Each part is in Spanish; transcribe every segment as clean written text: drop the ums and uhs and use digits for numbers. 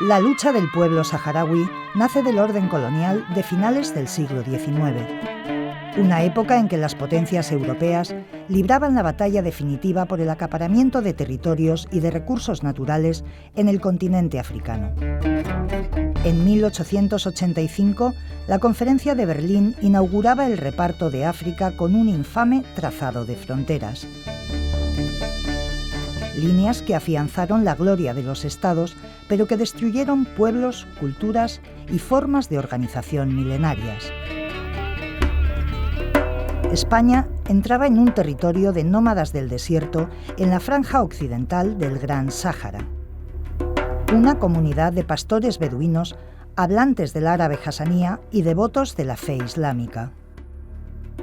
La lucha del pueblo saharaui nace del orden colonial de finales del siglo XIX, una época en que las potencias europeas libraban la batalla definitiva por el acaparamiento de territorios y de recursos naturales en el continente africano. En 1885, la Conferencia de Berlín inauguraba el reparto de África con un infame trazado de fronteras. Líneas que afianzaron la gloria de los estados, pero que destruyeron pueblos, culturas y formas de organización milenarias. España entraba en un territorio de nómadas del desierto en la franja occidental del Gran Sáhara. Una comunidad de pastores beduinos, hablantes del árabe hasanía y devotos de la fe islámica.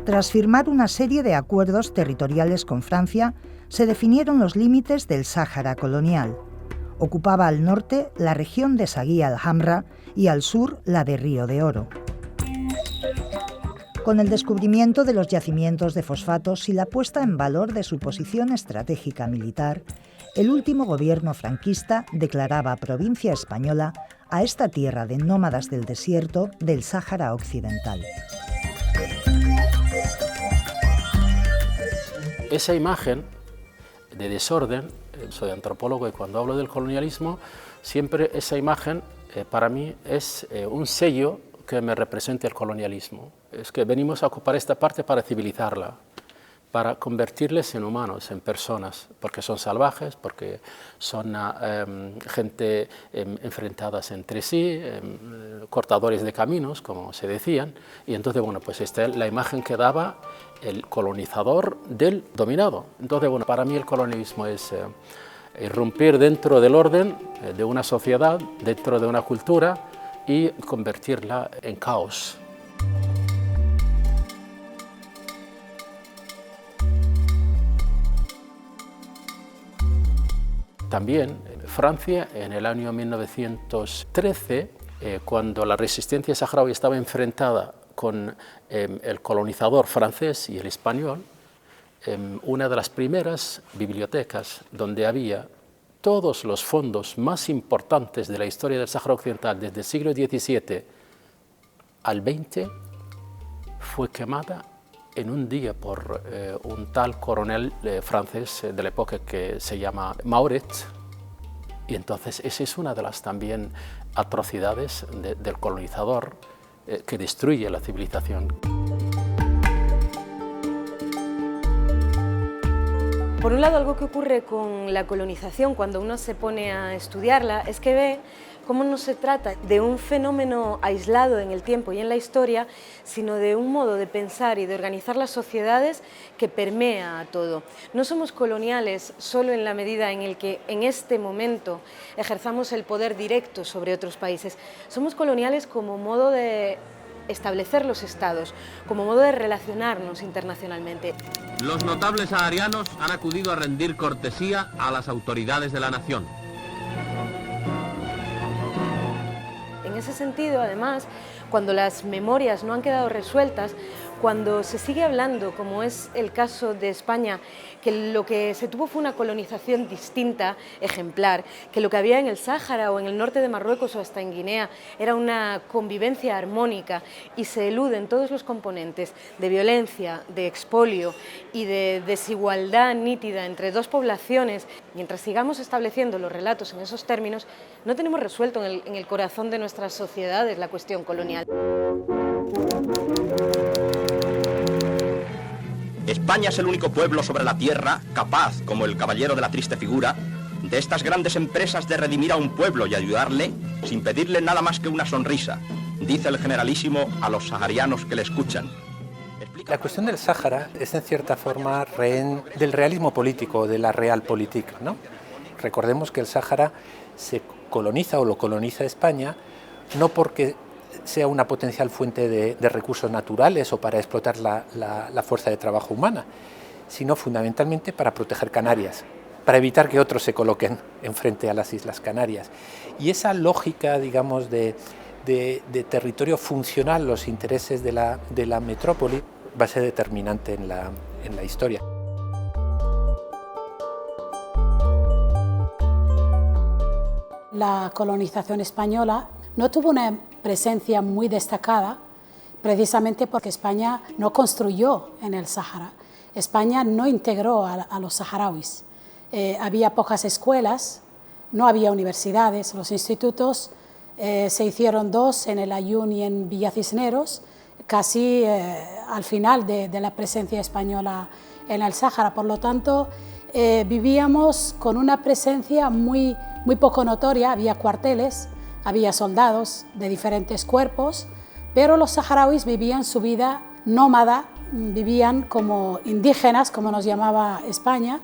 Tras firmar una serie de acuerdos territoriales con Francia, se definieron los límites del Sáhara colonial. Ocupaba al norte la región de Saguí al-Hamra y al sur la de Río de Oro. Con el descubrimiento de los yacimientos de fosfatos y la puesta en valor de su posición estratégica militar, el último gobierno franquista declaraba provincia española a esta tierra de nómadas del desierto del Sáhara Occidental. Esa imagen de desorden, soy antropólogo y cuando hablo del colonialismo, siempre esa imagen para mí es un sello que me representa el colonialismo. Es que venimos a ocupar esta parte para civilizarla, para convertirles en humanos, en personas, porque son salvajes, porque son gente enfrentadas entre sí, cortadores de caminos, como se decían, y entonces, bueno, pues esta es la imagen que daba el colonizador del dominado. Entonces, bueno, para mí el colonialismo es irrumpir dentro del orden de una sociedad, dentro de una cultura y convertirla en caos. También Francia, en el año 1913, cuando la resistencia saharaui estaba enfrentada con el colonizador francés y el español, una de las primeras bibliotecas donde había todos los fondos más importantes de la historia del Sáhara Occidental desde el siglo XVII al XX fue quemada en un día por un tal coronel francés de la época que se llama Mauret. Y entonces esa es una de las también atrocidades del colonizador que destruye la civilización. Por un lado, algo que ocurre con la colonización cuando uno se pone a estudiarla es que ve cómo no se trata de un fenómeno aislado en el tiempo y en la historia, sino de un modo de pensar y de organizar las sociedades que permea a todo. No somos coloniales solo en la medida en el que en este momento ejerzamos el poder directo sobre otros países. Somos coloniales como modo de establecer los estados, como modo de relacionarnos internacionalmente. Los notables saharianos han acudido a rendir cortesía a las autoridades de la nación. En ese sentido, además, cuando las memorias no han quedado resueltas, cuando se sigue hablando, como es el caso de España, que lo que se tuvo fue una colonización distinta, ejemplar, que lo que había en el Sáhara o en el norte de Marruecos o hasta en Guinea era una convivencia armónica y se eluden todos los componentes de violencia, de expolio y de desigualdad nítida entre dos poblaciones, mientras sigamos estableciendo los relatos en esos términos, no tenemos resuelto en el corazón de nuestras sociedades la cuestión colonial. España es el único pueblo sobre la tierra capaz, como el caballero de la triste figura, de estas grandes empresas de redimir a un pueblo y ayudarle sin pedirle nada más que una sonrisa, dice el generalísimo a los saharianos que le escuchan. La cuestión del Sáhara es en cierta forma rehén del realismo político, de la realpolitik, ¿no? Recordemos que el Sáhara se coloniza o lo coloniza España no porque sea una potencial fuente de recursos naturales o para explotar la fuerza de trabajo humana, sino fundamentalmente para proteger Canarias, para evitar que otros se coloquen enfrente a las Islas Canarias. Y esa lógica, digamos, de territorio funcional, los intereses de la metrópoli, va a ser determinante en la historia. La colonización española no tuvo una presencia muy destacada, precisamente porque España no construyó en el Sáhara. España no integró a los saharauis. Había pocas escuelas, no había universidades, los institutos se hicieron 2 en el Aaiún y en Villa Cisneros, casi al final de la presencia española en el Sáhara. Por lo tanto, vivíamos con una presencia muy poco notoria. Había cuarteles, había soldados de diferentes cuerpos, pero los saharauis vivían su vida nómada, vivían como indígenas, como nos llamaba España,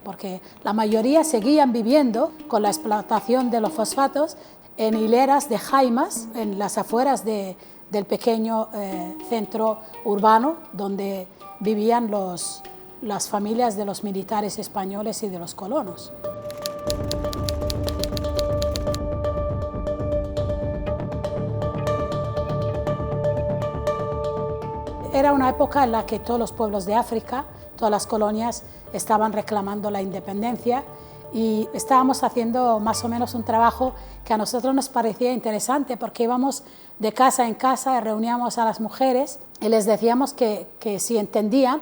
porque la mayoría seguían viviendo con la explotación de los fosfatos en hileras de jaimas, en las afueras del pequeño centro urbano donde vivían las familias de los militares españoles y de los colonos. Era una época en la que todos los pueblos de África, todas las colonias, estaban reclamando la independencia y estábamos haciendo más o menos un trabajo que a nosotros nos parecía interesante, porque íbamos de casa en casa y reuníamos a las mujeres y les decíamos que si entendían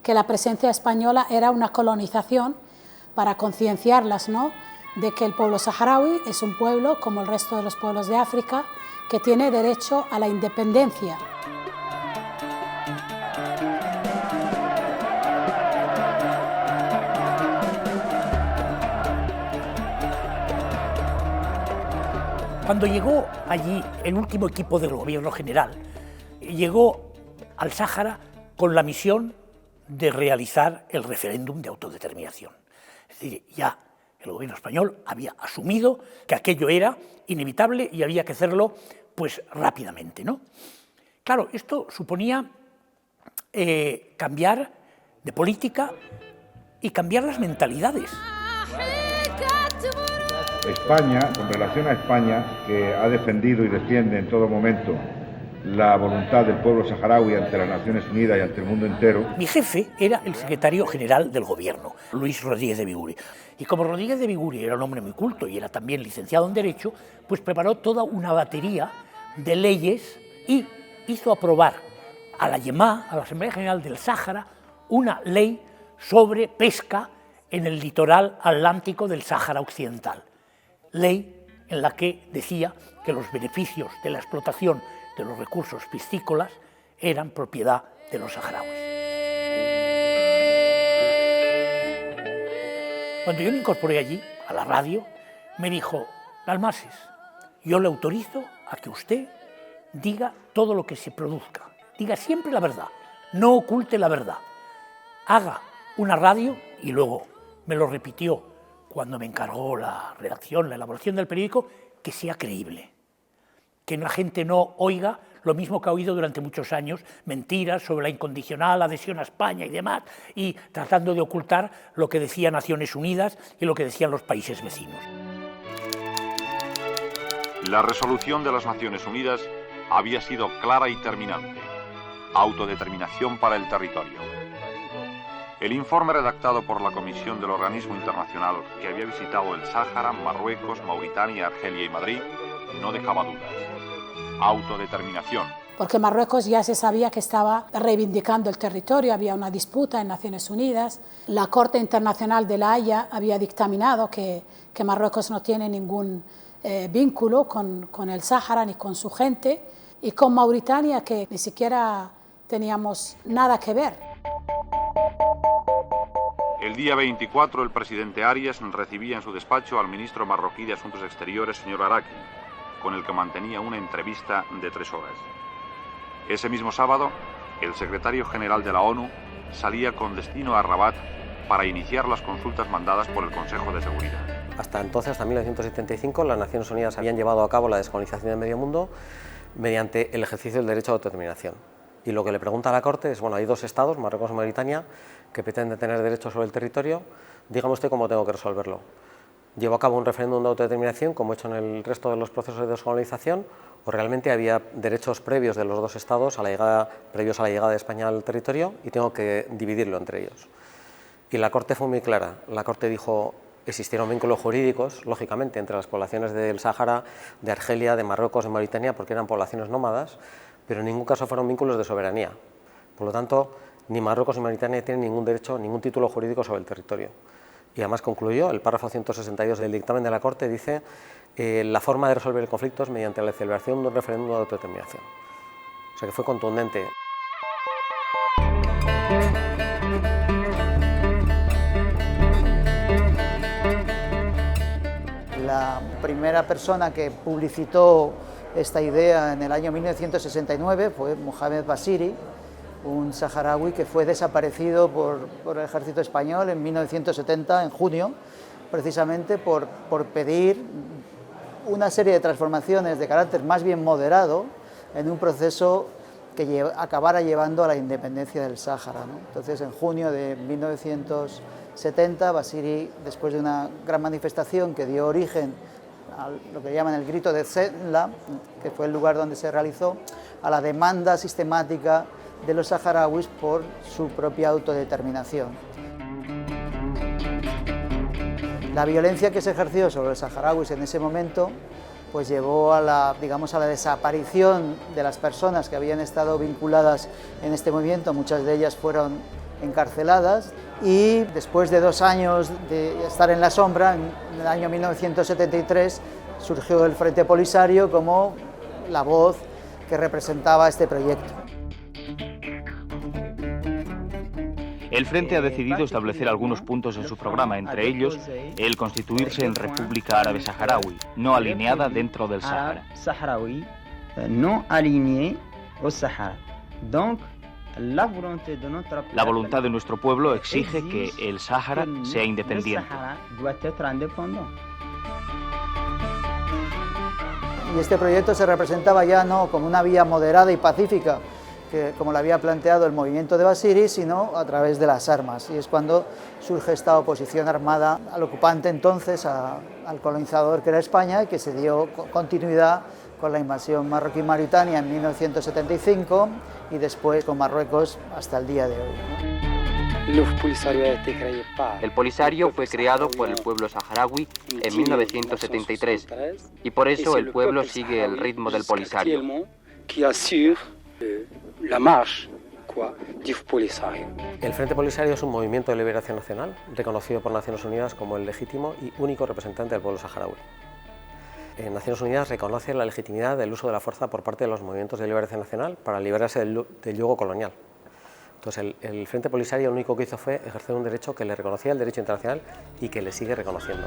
que la presencia española era una colonización, para concienciarlas, ¿no?, de que el pueblo saharaui es un pueblo como el resto de los pueblos de África que tiene derecho a la independencia. Cuando llegó allí el último equipo del gobierno general, llegó al Sáhara con la misión de realizar el referéndum de autodeterminación. Es decir, ya el gobierno español había asumido que aquello era inevitable y había que hacerlo pues rápidamente, ¿no? Claro, esto suponía cambiar de política y cambiar las mentalidades. España, con relación a España, que ha defendido y defiende en todo momento la voluntad del pueblo saharaui ante las Naciones Unidas y ante el mundo entero. Mi jefe era el secretario general del gobierno, Luis Rodríguez de Biguri. Y como Rodríguez de Biguri era un hombre muy culto y era también licenciado en Derecho, pues preparó toda una batería de leyes y hizo aprobar a la YEMA, a la Asamblea General del Sáhara, una ley sobre pesca en el litoral atlántico del Sáhara Occidental. Ley en la que decía que los beneficios de la explotación de los recursos piscícolas eran propiedad de los saharauis. Cuando yo me incorporé allí, a la radio, me dijo: Dalmases, yo le autorizo a que usted diga todo lo que se produzca, diga siempre la verdad, no oculte la verdad, haga una radio, y luego me lo repitió cuando me encargó la redacción, la elaboración del periódico, que sea creíble. Que la gente no oiga lo mismo que ha oído durante muchos años, mentiras sobre la incondicional adhesión a España y demás, y tratando de ocultar lo que decía Naciones Unidas y lo que decían los países vecinos. La resolución de las Naciones Unidas había sido clara y terminante: autodeterminación para el territorio. El informe redactado por la Comisión del Organismo Internacional que había visitado el Sáhara, Marruecos, Mauritania, Argelia y Madrid no dejaba dudas. Autodeterminación. Porque Marruecos ya se sabía que estaba reivindicando el territorio, había una disputa en Naciones Unidas, la Corte Internacional de La Haya había dictaminado que Marruecos no tiene ningún vínculo con el Sáhara ni con su gente, y con Mauritania, que ni siquiera teníamos nada que ver. El día 24, el presidente Arias recibía en su despacho al ministro marroquí de Asuntos Exteriores, señor Araki, con el que mantenía una entrevista de 3 horas. Ese mismo sábado, el secretario general de la ONU salía con destino a Rabat para iniciar las consultas mandadas por el Consejo de Seguridad. Hasta entonces, hasta 1975, las Naciones Unidas habían llevado a cabo la descolonización del medio mundo mediante el ejercicio del derecho a autodeterminación. Y lo que le pregunta a la Corte es, bueno, hay 2 estados, Marruecos y Mauritania, que pretenden tener derecho sobre el territorio, dígame usted cómo tengo que resolverlo. ¿Llevo a cabo un referéndum de autodeterminación, como he hecho en el resto de los procesos de descolonización, o realmente había derechos previos de los 2 estados previos a la llegada de España al territorio y tengo que dividirlo entre ellos? Y la Corte fue muy clara. La Corte dijo, existieron vínculos jurídicos, lógicamente, entre las poblaciones del Sáhara, de Argelia, de Marruecos, de Mauritania, porque eran poblaciones nómadas, pero en ningún caso fueron vínculos de soberanía. Por lo tanto, ni Marruecos ni Mauritania tienen ningún derecho, ningún título jurídico sobre el territorio. Y además concluyó, el párrafo 162 del dictamen de la Corte dice la forma de resolver el conflicto es mediante la celebración de un referéndum de autodeterminación. O sea que fue contundente. La primera persona que publicitó esta idea en el año 1969 fue Mohamed Basiri, un saharaui que fue desaparecido por el ejército español en 1970, en junio, precisamente por pedir una serie de transformaciones de carácter más bien moderado en un proceso que acabara llevando a la independencia del Sáhara, ¿no? Entonces, en junio de 1970, Basiri, después de una gran manifestación que dio origen a lo que llaman el grito de Zenla, que fue el lugar donde se realizó, a la demanda sistemática de los saharauis por su propia autodeterminación. La violencia que se ejerció sobre los saharauis en ese momento pues llevó a la desaparición de las personas que habían estado vinculadas en este movimiento. Muchas de ellas fueron encarceladas y después de 2 años de estar en la sombra, en el año 1973 surgió el Frente Polisario como la voz que representaba este proyecto. El Frente ha decidido establecer algunos puntos en su programa, entre ellos el constituirse en República Árabe Saharaui, no alineada dentro del Sáhara. No alineé au Sahara. Donc, la voluntad de nuestro pueblo exige que el Sáhara sea independiente. Y este proyecto se representaba ya no como una vía moderada y pacífica, que, como lo había planteado el movimiento de Basiri, sino a través de las armas. Y es cuando surge esta oposición armada al ocupante entonces, al colonizador que era España, y que se dio continuidad con la invasión marroquí-mauritania en 1975 y después con Marruecos hasta el día de hoy. El Polisario fue creado por el pueblo saharaui en 1973 y por eso el pueblo sigue el ritmo del Polisario. El Frente Polisario es un movimiento de liberación nacional reconocido por Naciones Unidas como el legítimo y único representante del pueblo saharaui. Naciones Unidas reconoce la legitimidad del uso de la fuerza por parte de los movimientos de liberación nacional para liberarse del yugo colonial. Entonces, el Frente Polisario lo único que hizo fue ejercer un derecho que le reconocía el derecho internacional y que le sigue reconociendo.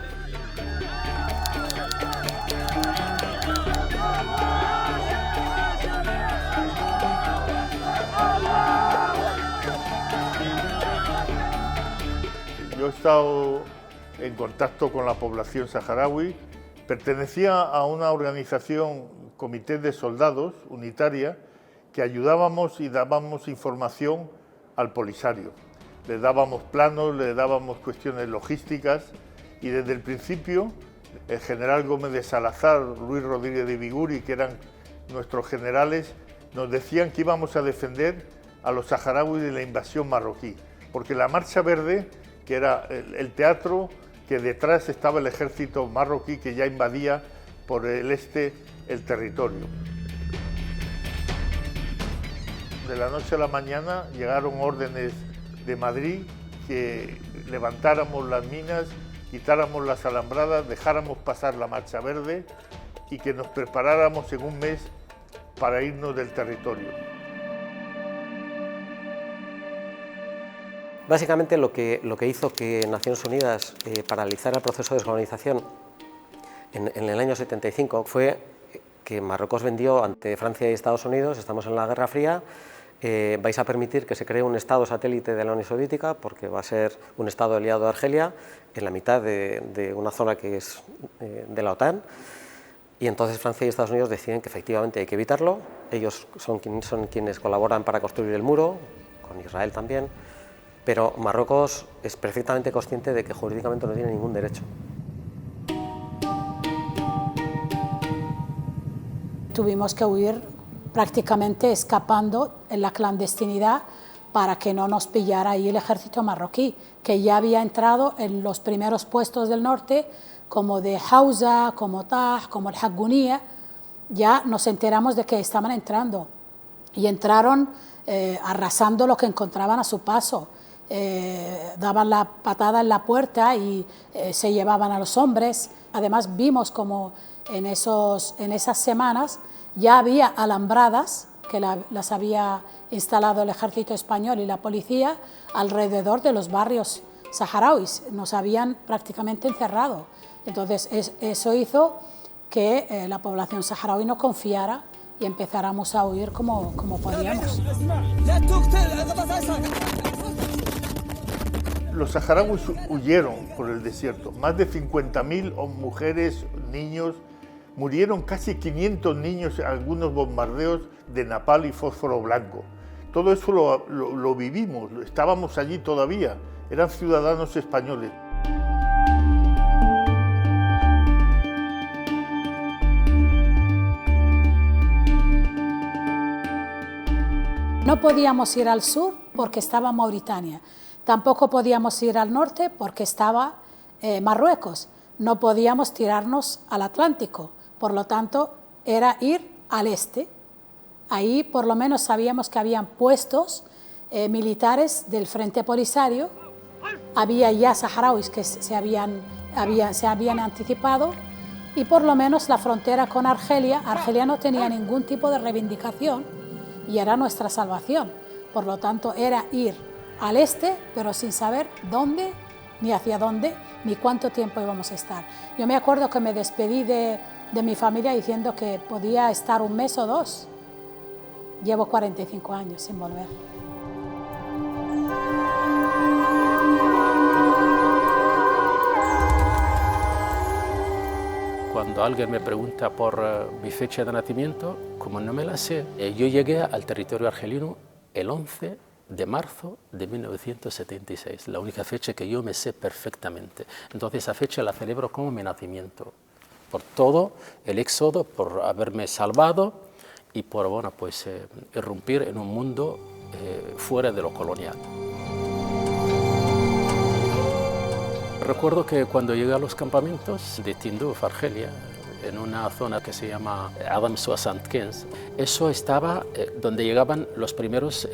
Yo he estado en contacto con la población saharaui. Pertenecía a una organización, comité de soldados unitaria, que ayudábamos y dábamos información al Polisario. Le dábamos planos, le dábamos cuestiones logísticas y desde el principio el general Gómez de Salazar, Luis Rodríguez de Biguri, que eran nuestros generales, nos decían que íbamos a defender a los saharauis de la invasión marroquí, porque la Marcha Verde, que era el teatro, que detrás estaba el ejército marroquí que ya invadía por el este el territorio. De la noche a la mañana llegaron órdenes de Madrid que levantáramos las minas, quitáramos las alambradas, dejáramos pasar la Marcha Verde y que nos preparáramos en un mes para irnos del territorio. Básicamente lo que hizo que Naciones Unidas paralizara el proceso de descolonización en el año 75 fue que Marruecos vendió ante Francia y Estados Unidos, estamos en la Guerra Fría, vais a permitir que se cree un Estado satélite de la Unión Soviética porque va a ser un Estado aliado de Argelia en la mitad de una zona que es de la OTAN. Y entonces Francia y Estados Unidos deciden que efectivamente hay que evitarlo. Ellos son quienes colaboran para construir el muro, con Israel también. Pero Marruecos es perfectamente consciente de que jurídicamente no tiene ningún derecho. Tuvimos que huir prácticamente escapando en la clandestinidad para que no nos pillara ahí el ejército marroquí, que ya había entrado en los primeros puestos del norte, como de Hausa, como Taj, como el Hagunía. Ya nos enteramos de que estaban entrando y entraron arrasando lo que encontraban a su paso. Daban la patada en la puerta y se llevaban a los hombres. Además vimos como en esas semanas ya había alambradas que las había instalado el ejército español y la policía alrededor de los barrios saharauis. Nos habían prácticamente encerrado. Entonces eso hizo que la población saharaui no confiara y empezáramos a huir como podíamos. Los saharauis huyeron por el desierto. Más de 50.000 mujeres, niños, murieron casi 500 niños en algunos bombardeos de napal y fósforo blanco. Todo eso lo vivimos, estábamos allí todavía, eran ciudadanos españoles. No podíamos ir al sur porque estaba Mauritania, tampoco podíamos ir al norte porque estaba Marruecos, no podíamos tirarnos al Atlántico, por lo tanto era ir al este. Ahí por lo menos sabíamos que habían puestos militares del Frente Polisario, había ya saharauis que se habían anticipado y por lo menos la frontera con Argelia no tenía ningún tipo de reivindicación y era nuestra salvación. Por lo tanto era ir al este pero sin saber dónde, ni hacia dónde, ni cuánto tiempo íbamos a estar. Yo me acuerdo que me despedí de mi familia diciendo que podía estar un mes o dos. Llevo 45 años sin volver. Cuando alguien me pregunta por mi fecha de nacimiento, como no me la sé, yo llegué al territorio argelino el 11 de marzo de 1976, la única fecha que yo me sé perfectamente. Entonces esa fecha la celebro como mi nacimiento, por todo el éxodo, por haberme salvado y por irrumpir en un mundo fuera de lo colonial. Recuerdo que cuando llegué a los campamentos de Tindouf, Argelia, en una zona que se llama Adam Soissant 15, eso estaba donde llegaban los primeros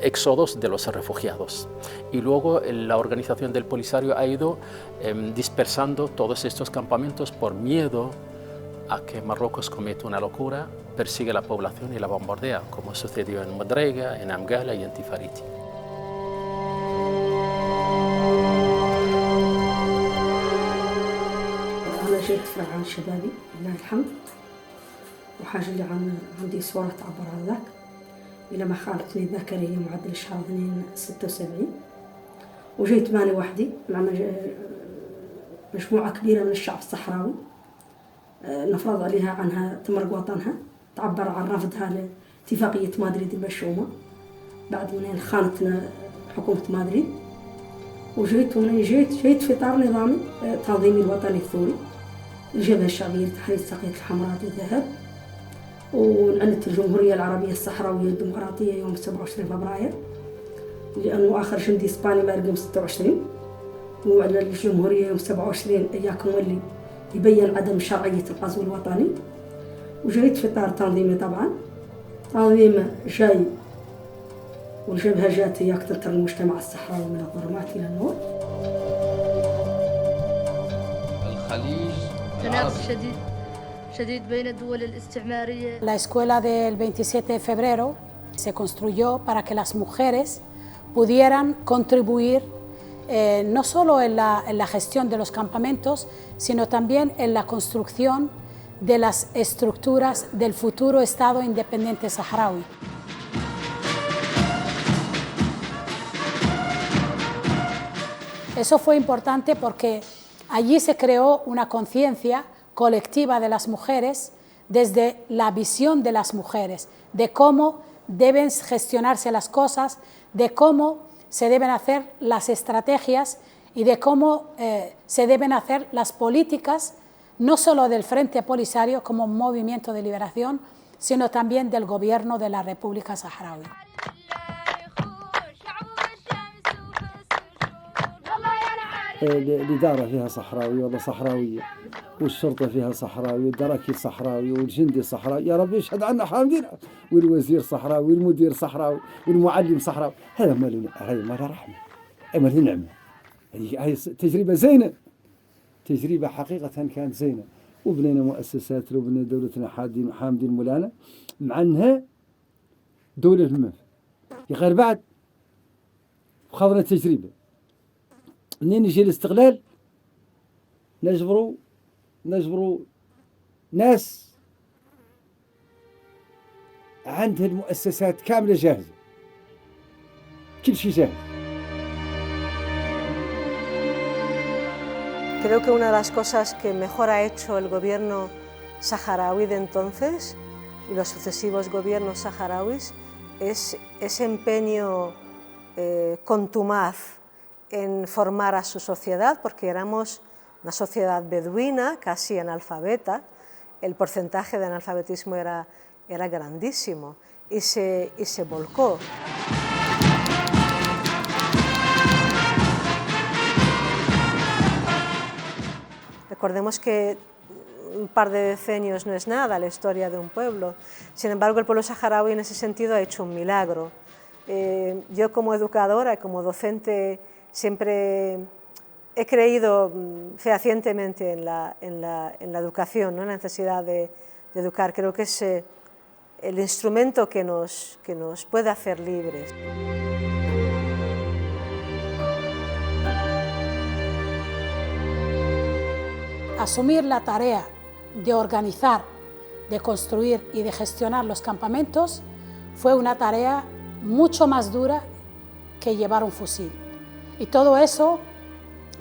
éxodos de los refugiados. Y luego la organización del Polisario ha ido dispersando todos estos campamentos por miedo a que Marruecos cometa una locura, persigue a la población y la bombardea, como sucedió en Modrega, en Amgala y en Tifariti. أنا جيت دفاع عن شبابي لله الحمد وحاجة اللي عندي صورة تعبر عن ذاك إلى ما خالتني الذاكرة هي معدل الشهر 276 وجيت ماني وحدي مع مجموعة كبيرة من الشعب الصحراوي نفرض عليها عنها تمرق وطنها تعبر عن رفضها لاتفاقية مدريد المشؤومة بعد من خانتنا حكومة مدريد وجيت ومن جيت في إطار نظامي تنظيمي الوطني الثوري الجبهة الشعبية لتحرير ساقية الحمراء للذهب ونعنت الجمهورية العربية الصحراوية الديمقراطية يوم 27 فبراير لأنه آخر جندي إسباني ما رقم 26 وعلى الجمهورية يوم 27 إياكم واللي يبين عدم شرعية الغزو الوطني وجيت في إطار تنظيمي طبعا تنظيم جاي والجبهة جات إياك تنقل المجتمع الصحراوي من الظلمات إلى النور. الخليج تنافس شديد بين الدول الاستعمارية. La escuela del 27 de febrero se construyó para que las mujeres pudieran contribuir no solo en la gestión de los campamentos, sino también en la construcción de las estructuras del futuro Estado independiente saharaui. Eso fue importante porque allí se creó una conciencia colectiva de las mujeres desde la visión de las mujeres, de cómo deben gestionarse las cosas, de cómo se deben hacer las estrategias y de cómo se deben hacer las políticas, no solo del Frente Polisario como movimiento de liberación, sino también del gobierno de la República Saharaui. الإدارة فيها صحراوي والله صحراوية، والشرطة فيها صحراوي، والدراكيل صحراوي، والجندي صحراوي، يا رب يشهد عنا حامدين، والوزير صحراوي، والمدير صحراوي، والمعلم صحراوي. هذا مال رحمة، مال نعمة. هذه تجربة زينة، تجربة حقيقة كانت زينة، وبنينا مؤسسات وبنينا دولتنا حامدين مولانا، مع أنها دولة المنف. غير بعد خذنا تجربة منين يجي الاستقلال نجبروا ناس عندها المؤسسات كاملة جاهزة، كل شيء جاهز. Creo que una de las cosas que mejor ha hecho el gobierno saharaui de entonces y los sucesivos gobiernos saharauis es ese empeño contumaz en formar a su sociedad, porque éramos una sociedad beduina, casi analfabeta, el porcentaje de analfabetismo era grandísimo y se volcó. Recordemos que un par de decenios no es nada la historia de un pueblo, sin embargo el pueblo saharaui en ese sentido ha hecho un milagro. Yo como educadora, como docente, siempre he creído fehacientemente en la educación, ¿no? En la necesidad de educar. Creo que es el instrumento que nos puede hacer libres. Asumir la tarea de organizar, de construir y de gestionar los campamentos fue una tarea mucho más dura que llevar un fusil. Y todo eso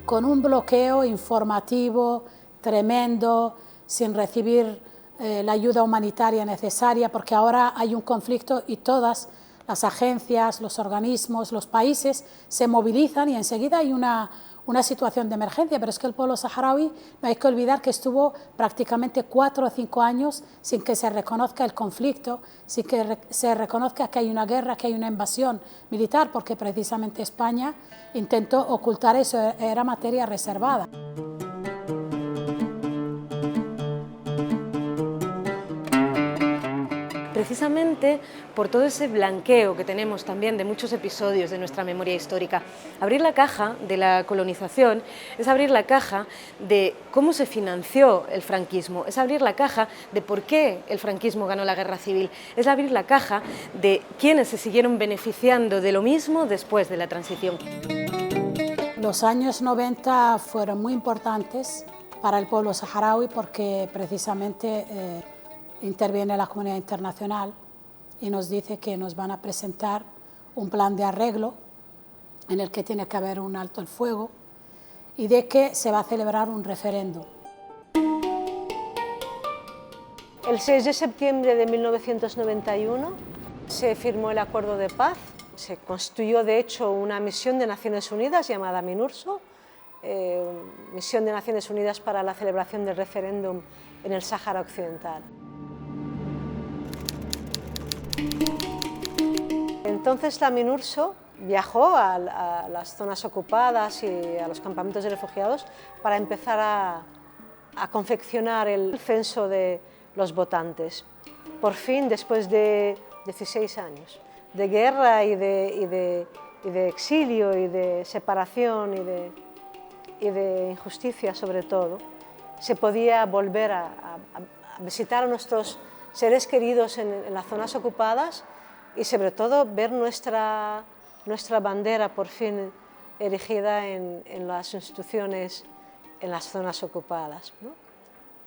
con un bloqueo informativo tremendo, sin recibir la ayuda humanitaria necesaria, porque ahora hay un conflicto y todas las agencias, los organismos, los países se movilizan y enseguida hay una situación de emergencia, pero es que el pueblo saharaui, no hay que olvidar que estuvo prácticamente 4 o 5 años sin que se reconozca el conflicto, sin que se reconozca que hay una guerra, que hay una invasión militar, porque precisamente España intentó ocultar eso, era materia reservada. Precisamente por todo ese blanqueo que tenemos también de muchos episodios de nuestra memoria histórica. Abrir la caja de la colonización es abrir la caja de cómo se financió el franquismo, es abrir la caja de por qué el franquismo ganó la guerra civil, es abrir la caja de quiénes se siguieron beneficiando de lo mismo después de la transición. Los años 90 fueron muy importantes para el pueblo saharaui porque precisamente interviene la comunidad internacional y nos dice que nos van a presentar un plan de arreglo en el que tiene que haber un alto el fuego y de que se va a celebrar un referéndum. El 6 de septiembre de 1991 se firmó el acuerdo de paz, se constituyó de hecho una misión de Naciones Unidas llamada MINURSO, misión de Naciones Unidas para la celebración del referéndum en el Sáhara Occidental. Entonces la MINURSO viajó a las zonas ocupadas y a los campamentos de refugiados para empezar a confeccionar el censo de los votantes. Por fin, después de 16 años de guerra y de exilio y de separación y de injusticia sobre todo, se podía volver a visitar a nuestros seres queridos en las zonas ocupadas y sobre todo ver nuestra bandera por fin erigida en las instituciones en las zonas ocupadas, ¿no?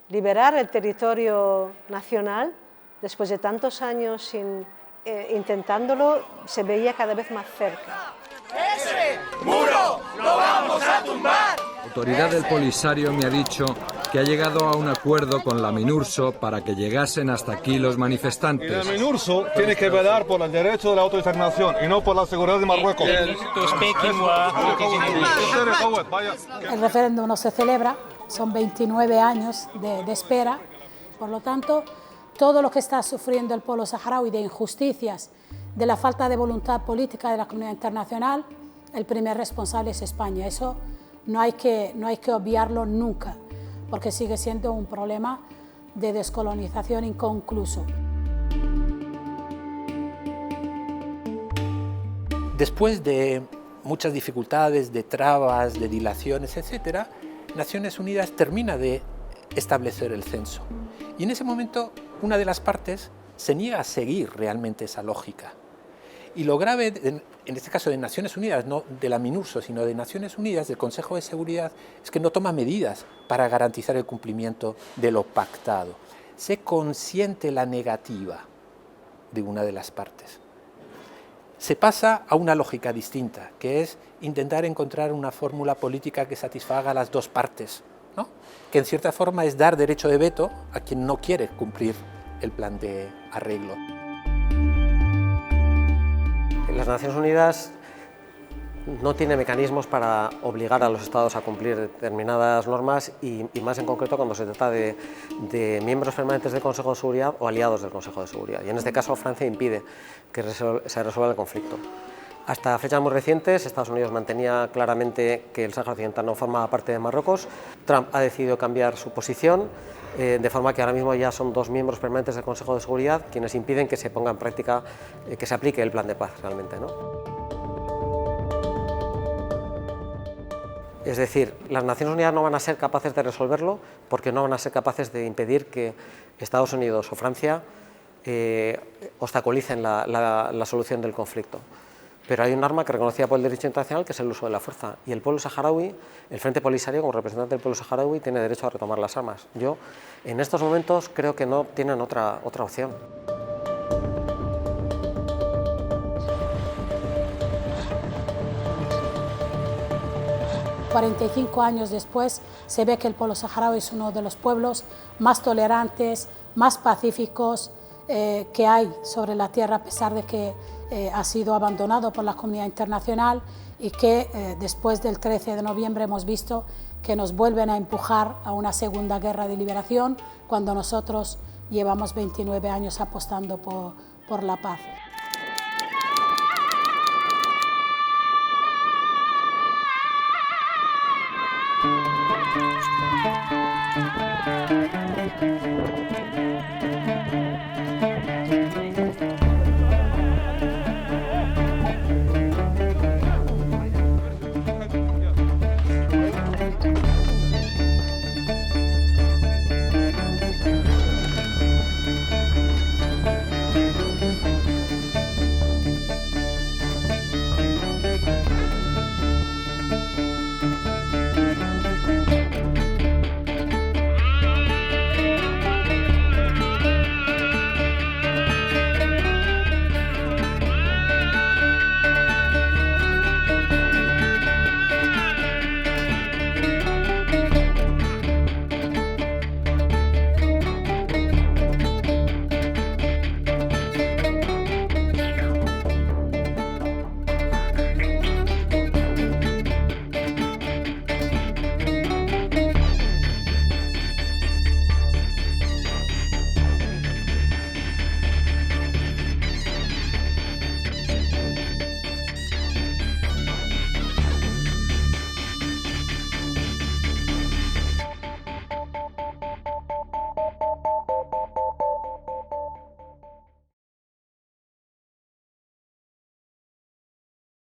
Liberar el territorio nacional después de tantos años intentándolo se veía cada vez más cerca. ¡Ese muro lo vamos a tumbar! La autoridad del Polisario me ha dicho que ha llegado a un acuerdo con la MINURSO para que llegasen hasta aquí los manifestantes. Y la MINURSO tiene que velar por el derecho de la autodeterminación y no por la seguridad de Marruecos. El referéndum no se celebra, son 29 años de espera, por lo tanto, todo lo que está sufriendo el pueblo saharaui de injusticias, de la falta de voluntad política de la comunidad internacional, el primer responsable es España. Eso no hay que obviarlo nunca, porque sigue siendo un problema de descolonización inconcluso. Después de muchas dificultades, de trabas, de dilaciones, etc., Naciones Unidas termina de establecer el censo. Y en ese momento una de las partes se niega a seguir realmente esa lógica. Y lo grave, en este caso de Naciones Unidas, no de la MINURSO, sino de Naciones Unidas, del Consejo de Seguridad, es que no toma medidas para garantizar el cumplimiento de lo pactado. Se consiente la negativa de una de las partes. Se pasa a una lógica distinta, que es intentar encontrar una fórmula política que satisfaga a las dos partes, ¿no? Que en cierta forma es dar derecho de veto a quien no quiere cumplir el plan de arreglo. Las Naciones Unidas no tiene mecanismos para obligar a los Estados a cumplir determinadas normas y más en concreto cuando se trata de miembros permanentes del Consejo de Seguridad o aliados del Consejo de Seguridad. Y en este caso Francia impide que se resuelva el conflicto. Hasta fechas muy recientes, Estados Unidos mantenía claramente que el Sáhara Occidental no formaba parte de Marruecos. Trump ha decidido cambiar su posición, de forma que ahora mismo ya son 2 miembros permanentes del Consejo de Seguridad quienes impiden que se ponga en práctica, que se aplique el plan de paz realmente, ¿no? Es decir, las Naciones Unidas no van a ser capaces de resolverlo porque no van a ser capaces de impedir que Estados Unidos o Francia obstaculicen la solución del conflicto. Pero hay un arma que es reconocida por el derecho internacional, que es el uso de la fuerza. Y el pueblo saharaui, el Frente Polisario, como representante del pueblo saharaui, tiene derecho a retomar las armas. Yo, en estos momentos, creo que no tienen otra opción. ...45 años después se ve que el pueblo saharaui es uno de los pueblos más tolerantes, más pacíficos que hay sobre la tierra, a pesar de que ha sido abandonado por la comunidad internacional y que después del 13 de noviembre hemos visto que nos vuelven a empujar a una segunda guerra de liberación cuando nosotros llevamos 29 años apostando por la paz.